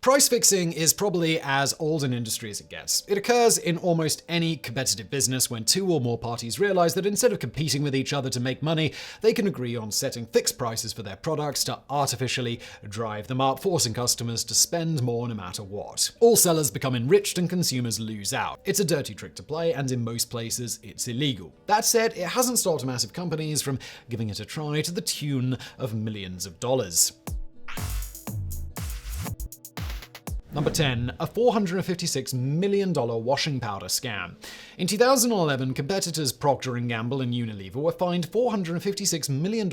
Price fixing is probably as old an industry as it gets. It occurs in almost any competitive business when two or more parties realize that instead of competing with each other to make money, they can agree on setting fixed prices for their products to artificially drive them up, forcing customers to spend more no matter what. All sellers become enriched and consumers lose out. It's a dirty trick to play, and in most places, it's illegal. That said, it hasn't stopped massive companies from giving it a try to the tune of millions of dollars. Number 10, a $456 million washing powder scam. In 2011, competitors Procter & Gamble and Unilever were fined $456 million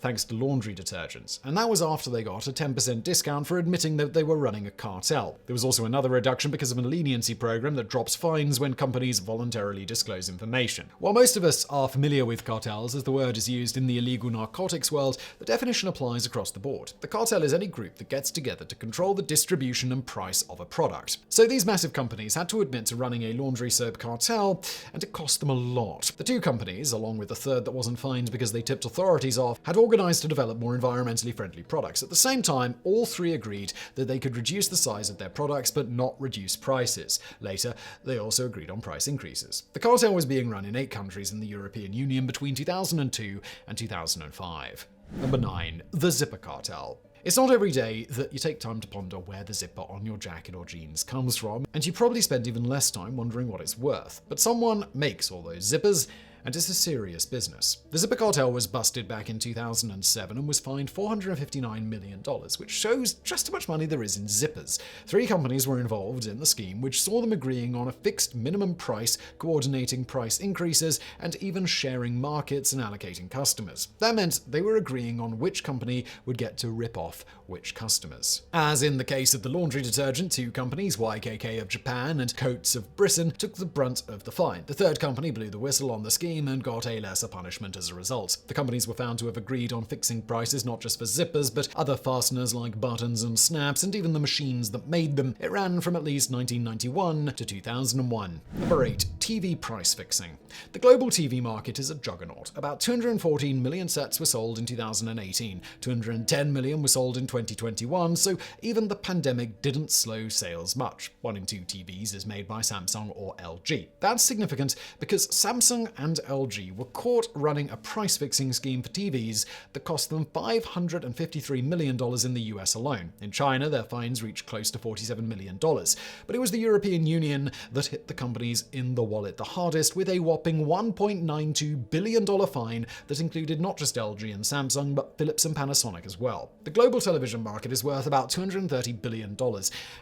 thanks to laundry detergents, and that was after they got a 10% discount for admitting that they were running a cartel. There was also another reduction because of a leniency program that drops fines when companies voluntarily disclose information. While most of us are familiar with cartels as the word is used in the illegal narcotics world, the definition applies across the board. The cartel is any group that gets together to control the distribution and price of a product. So these massive companies had to admit to running a laundry soap cartel, and it cost them a lot. The two companies, along with the third that wasn't fined because they tipped authorities off, had organized to develop more environmentally friendly products. At the same time, all three agreed that they could reduce the size of their products but not reduce prices. Later, they also agreed on price increases. The cartel was being run in 8 countries in the European Union between 2002 and 2005. Number 9. The Zipper Cartel. It's not every day that you take time to ponder where the zipper on your jacket or jeans comes from, and you probably spend even less time wondering what it's worth. But someone makes all those zippers, and it's a serious business. The Zipper Cartel was busted back in 2007 and was fined $459 million, which shows just how much money there is in zippers. 3 companies were involved in the scheme, which saw them agreeing on a fixed minimum price, coordinating price increases, and even sharing markets and allocating customers. That meant they were agreeing on which company would get to rip off which customers. As in the case of the laundry detergent, 2 companies, YKK of Japan and Coates of Britain, took the brunt of the fine. The third company blew the whistle on the scheme and got a lesser punishment as a result. The companies were found to have agreed on fixing prices not just for zippers, but other fasteners like buttons and snaps, and even the machines that made them. It ran from at least 1991 to 2001. Number 8. TV price fixing. The global TV market is a juggernaut. About 214 million sets were sold in 2018. 210 million were sold in 2021, so even the pandemic didn't slow sales much. 1 in 2 TVs is made by Samsung or LG. That's significant because Samsung and LG were caught running a price-fixing scheme for TVs that cost them $553 million in the US alone. In China, their fines reached close to $47 million. But it was the European Union that hit the companies in the wallet the hardest, with a whopping $1.92 billion fine that included not just LG and Samsung, but Philips and Panasonic as well. The global television market is worth about $230 billion,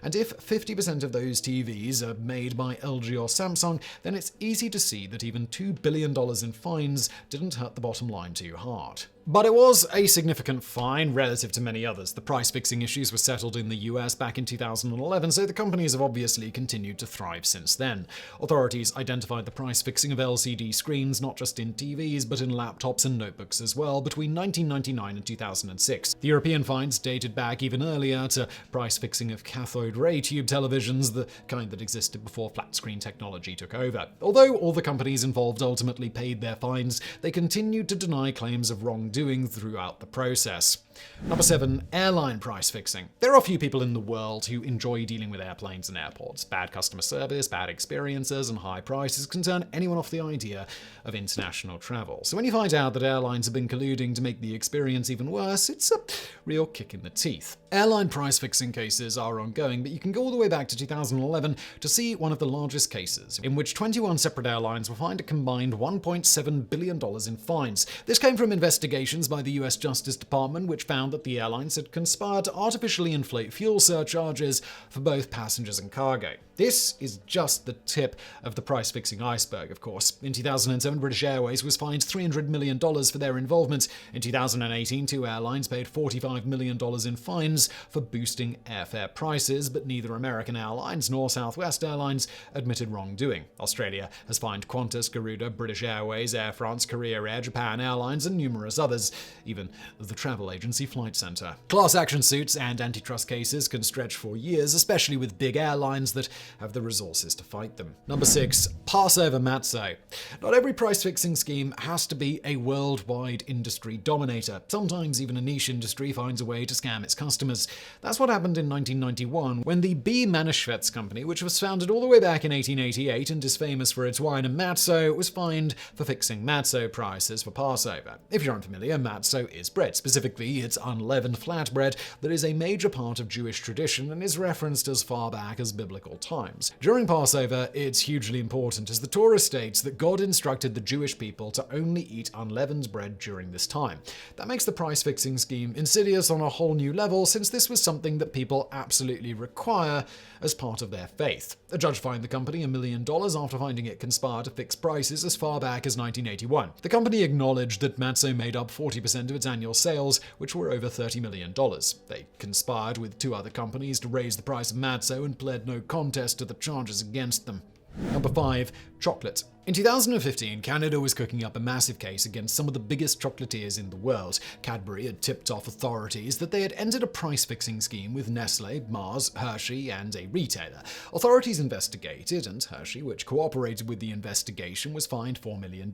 and if 50% of those TVs are made by LG or Samsung, then it's easy to see that even $2 billion in fines didn't hurt the bottom line too hard. But it was a significant fine relative to many others. The price-fixing issues were settled in the US back in 2011, so the companies have obviously continued to thrive since then. Authorities identified the price-fixing of LCD screens not just in TVs, but in laptops and notebooks as well, between 1999 and 2006. The European fines dated back even earlier to price-fixing of cathode ray tube televisions, the kind that existed before flat-screen technology took over. Although all the companies involved ultimately paid their fines, they continued to deny claims of wrongdoing throughout the process. Number 7. Airline price fixing. There are few people in the world who enjoy dealing with airplanes and airports. Bad customer service, bad experiences, and high prices can turn anyone off the idea of international travel. So when you find out that airlines have been colluding to make the experience even worse, it's a real kick in the teeth. Airline price fixing cases are ongoing, but you can go all the way back to 2011 to see one of the largest cases, in which 21 separate airlines were fined a combined $1.7 billion in fines. This came from investigations by the US Justice Department, which found that the airlines had conspired to artificially inflate fuel surcharges for both passengers and cargo. This is just the tip of the price-fixing iceberg, of course. In 2007, British Airways was fined $300 million for their involvement. In 2018, 2 airlines paid $45 million in fines for boosting airfare prices, but neither American Airlines nor Southwest Airlines admitted wrongdoing. Australia has fined Qantas, Garuda, British Airways, Air France, Korea Air, Japan Airlines, and numerous others. Even the travel agency Tennessee Flight Center. Class action suits and antitrust cases can stretch for years, especially with big airlines that have the resources to fight them. Number 6. Pass over Matzo. Not every price-fixing scheme has to be a worldwide industry dominator. Sometimes even a niche industry finds a way to scam its customers. That's what happened in 1991 when the B. Manischewitz Company, which was founded all the way back in 1888 and is famous for its wine and matzo, was fined for fixing matzo prices for Passover. If you're unfamiliar, matzo is bread. Specifically, it's unleavened flatbread that is a major part of Jewish tradition and is referenced as far back as biblical times. During Passover, it's hugely important as the Torah states that God instructed the Jewish people to only eat unleavened bread during this time. That makes the price-fixing scheme insidious on a whole new level, since this was something that people absolutely require as part of their faith. A judge fined the company $1 million after finding it conspired to fix prices as far back as 1981. The company acknowledged that matzo made up 40% of its annual sales, which were over $30 million. They conspired with 2 other companies to raise the price of matzo and pled no contest to the charges against them. Number 5. Chocolate. In 2015, Canada was cooking up a massive case against some of the biggest chocolatiers in the world. Cadbury had tipped off authorities that they had entered a price-fixing scheme with Nestle, Mars, Hershey, and a retailer. Authorities investigated, and Hershey, which cooperated with the investigation, was fined $4 million.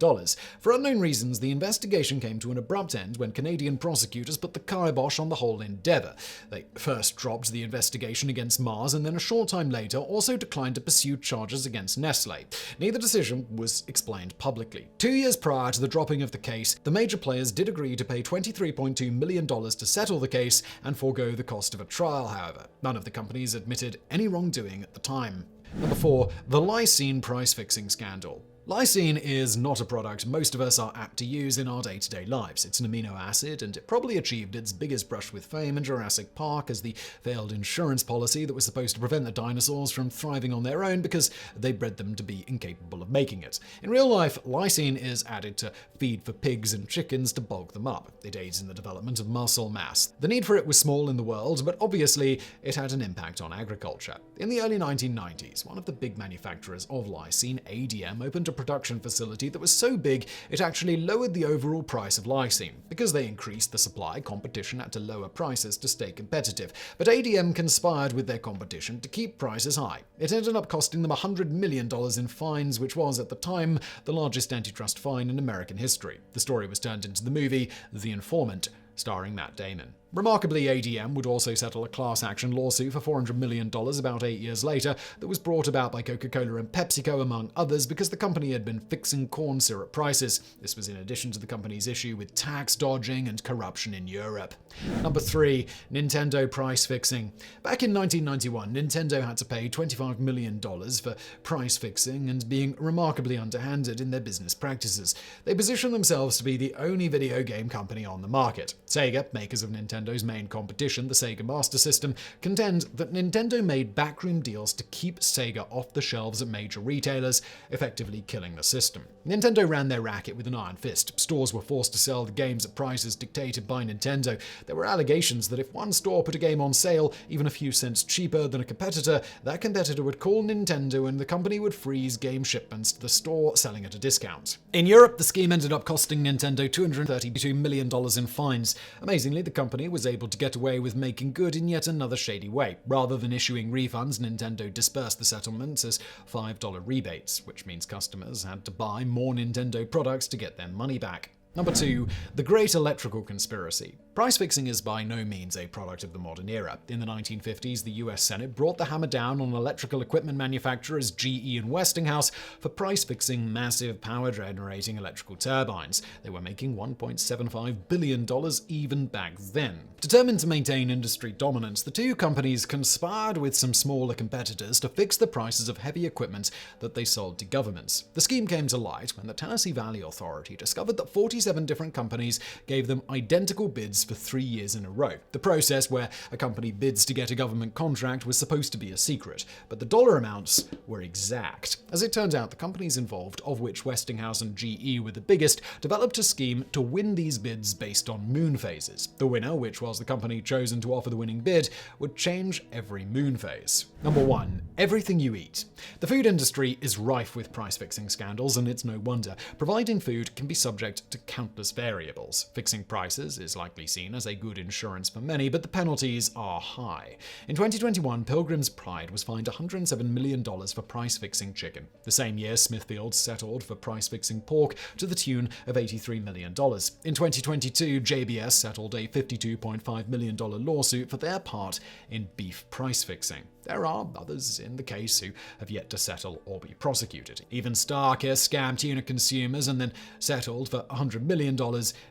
For unknown reasons, the investigation came to an abrupt end when Canadian prosecutors put the kibosh on the whole endeavor. They first dropped the investigation against Mars, and then a short time later also declined to pursue charges against Nestle. Neither decision was explained publicly. 2 years prior to the dropping of the case, the major players did agree to pay $23.2 million to settle the case and forego the cost of a trial, however. None of the companies admitted any wrongdoing at the time. Number 4. The Lysine price-fixing scandal. Lysine is not a product most of us are apt to use in our day-to-day lives. It's an amino acid, and it probably achieved its biggest brush with fame in Jurassic Park as the failed insurance policy that was supposed to prevent the dinosaurs from thriving on their own because they bred them to be incapable of making it. In real life, lysine is added to feed for pigs and chickens to bulk them up. It aids in the development of muscle mass. The need for it was small in the world, but obviously it had an impact on agriculture. In the early 1990s, one of the big manufacturers of lysine, ADM, opened a production facility that was so big it actually lowered the overall price of lysine. Because they increased the supply, competition had to lower prices to stay competitive. But ADM conspired with their competition to keep prices high. It ended up costing them $100 million in fines, which was, at the time, the largest antitrust fine in American history. The story was turned into the movie The Informant, starring Matt Damon. Remarkably, ADM would also settle a class action lawsuit for $400 million about 8 years later that was brought about by Coca-Cola and PepsiCo, among others, because the company had been fixing corn syrup prices. This was in addition to the company's issue with tax dodging and corruption in Europe. Number 3. Nintendo price fixing. Back in 1991, Nintendo had to pay $25 million for price fixing and being remarkably underhanded in their business practices. They positioned themselves to be the only video game company on the market. Sega, makers of Nintendo's main competition, the Sega Master System, contend that Nintendo made backroom deals to keep Sega off the shelves at major retailers, effectively killing the system. Nintendo ran their racket with an iron fist. Stores were forced to sell the games at prices dictated by Nintendo. There were allegations that if one store put a game on sale, even a few cents cheaper than a competitor, that competitor would call Nintendo and the company would freeze game shipments to the store, selling at a discount. In Europe, the scheme ended up costing Nintendo $232 million in fines. Amazingly, the company was able to get away with making good in yet another shady way. Rather than issuing refunds, Nintendo dispersed the settlements as $5 rebates, which means customers had to buy more Nintendo products to get their money back. Number 2. The Great Electrical Conspiracy. Price fixing is by no means a product of the modern era. In the 1950s, the US Senate brought the hammer down on electrical equipment manufacturers GE and Westinghouse for price fixing massive power-generating electrical turbines. They were making $1.75 billion even back then. Determined to maintain industry dominance, the two companies conspired with some smaller competitors to fix the prices of heavy equipment that they sold to governments. The scheme came to light when the Tennessee Valley Authority discovered that 47 different companies gave them identical bids for 3 years in a row. The process where a company bids to get a government contract was supposed to be a secret, but the dollar amounts were exact. As it turned out, the companies involved, of which Westinghouse and GE were the biggest, developed a scheme to win these bids based on moon phases. The winner, which was the company chosen to offer the winning bid, would change every moon phase. Number 1. Everything you eat. The food industry is rife with price-fixing scandals, and it's no wonder. Providing food can be subject to countless variables. Fixing prices is likely seen as a good insurance for many, but the penalties are high. In 2021, Pilgrim's Pride was fined $107 million for price-fixing chicken. The same year, Smithfield settled for price-fixing pork to the tune of $83 million. In 2022, JBS settled a $52.5 million lawsuit for their part in beef price-fixing. There are others in the case who have yet to settle or be prosecuted. Even Starkist scammed tuna consumers and then settled for $100 million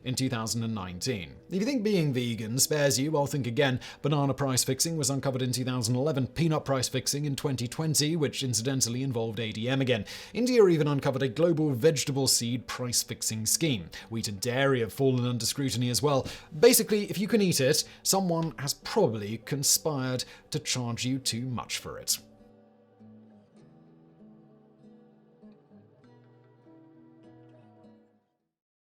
in 2019. If you think being vegan spares you, well, think again. Banana price fixing was uncovered in 2011, peanut price fixing in 2020, which incidentally involved ADM again. India even uncovered a global vegetable seed price fixing scheme. Wheat and dairy have fallen under scrutiny as well. Basically, if you can eat it, someone has probably conspired to charge you too much for it.